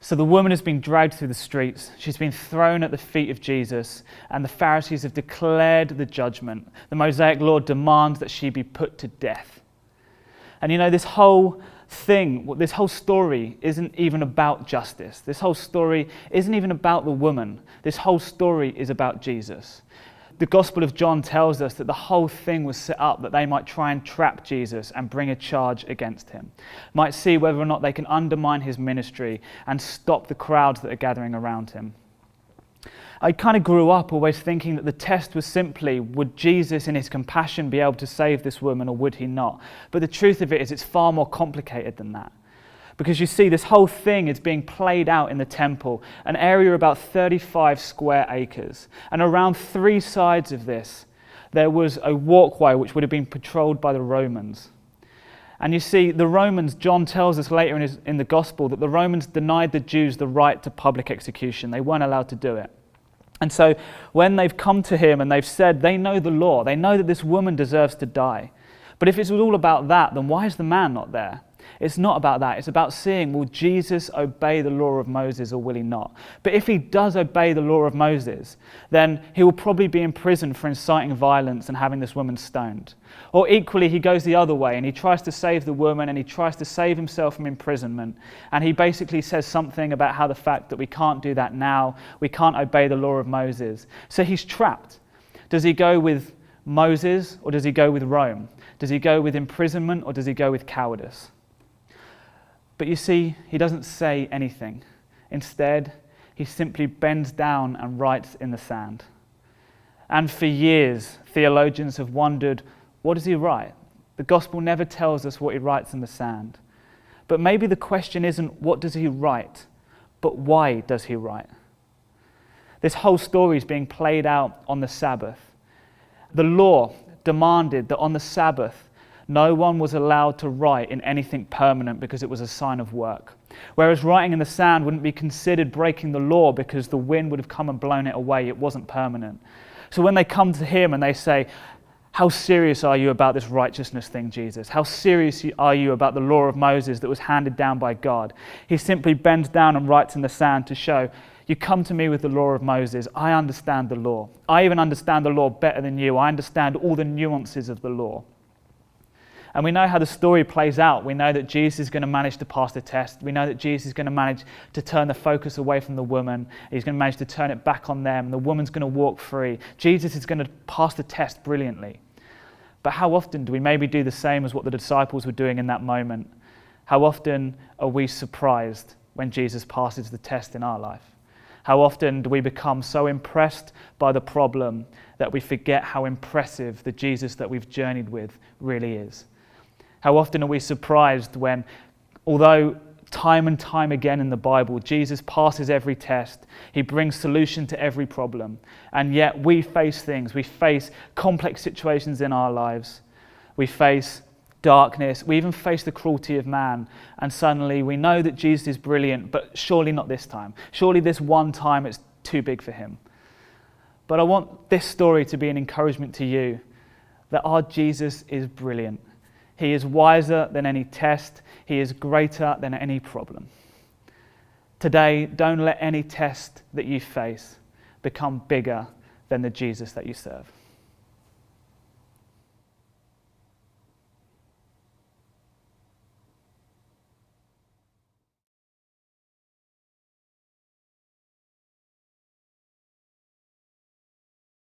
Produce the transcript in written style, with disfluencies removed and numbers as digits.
So the woman has been dragged through the streets. She's been thrown at the feet of Jesus, and the Pharisees have declared the judgment. The Mosaic law demands that she be put to death. And you know, this whole story isn't even about justice. This whole story isn't even about the woman. This whole story is about Jesus. The Gospel of John tells us that the whole thing was set up that they might try and trap Jesus and bring a charge against him. Might see whether or not they can undermine his ministry and stop the crowds that are gathering around him. I kind of grew up always thinking that the test was simply, would Jesus in his compassion be able to save this woman or would he not? But the truth of it is it's far more complicated than that. Because you see, this whole thing is being played out in the temple, an area about 35 square acres. And around three sides of this, there was a walkway which would have been patrolled by the Romans. And you see, the Romans, John tells us later in the Gospel, that the Romans denied the Jews the right to public execution. They weren't allowed to do it. And so when they've come to him and they've said they know the law, they know that this woman deserves to die. But if it's all about that, then why is the man not there? It's not about that. It's about seeing, will Jesus obey the law of Moses or will he not? But if he does obey the law of Moses, then he will probably be imprisoned for inciting violence and having this woman stoned. Or equally, he goes the other way and he tries to save the woman and he tries to save himself from imprisonment. And he basically says something about how the fact that we can't do that now, we can't obey the law of Moses. So he's trapped. Does he go with Moses or does he go with Rome? Does he go with imprisonment or does he go with cowardice? But you see, he doesn't say anything. Instead, he simply bends down and writes in the sand. And for years, theologians have wondered, what does he write? The gospel never tells us what he writes in the sand. But maybe the question isn't what does he write, but why does he write? This whole story is being played out on the Sabbath. The law demanded that on the Sabbath, no one was allowed to write in anything permanent because it was a sign of work. Whereas writing in the sand wouldn't be considered breaking the law because the wind would have come and blown it away. It wasn't permanent. So when they come to him and they say, how serious are you about this righteousness thing, Jesus? How serious are you about the law of Moses that was handed down by God? He simply bends down and writes in the sand to show, you come to me with the law of Moses. I understand the law. I even understand the law better than you. I understand all the nuances of the law. And we know how the story plays out. We know that Jesus is going to manage to pass the test. We know that Jesus is going to manage to turn the focus away from the woman. He's going to manage to turn it back on them. The woman's going to walk free. Jesus is going to pass the test brilliantly. But how often do we maybe do the same as what the disciples were doing in that moment? How often are we surprised when Jesus passes the test in our life? How often do we become so impressed by the problem that we forget how impressive the Jesus that we've journeyed with really is? How often are we surprised when, although time and time again in the Bible, Jesus passes every test, he brings solution to every problem, and yet we face things, we face complex situations in our lives, we face darkness, we even face the cruelty of man, and suddenly we know that Jesus is brilliant, but surely not this time. Surely this one time it's too big for him. But I want this story to be an encouragement to you that our Jesus is brilliant. He is wiser than any test. He is greater than any problem. Today, don't let any test that you face become bigger than the Jesus that you serve.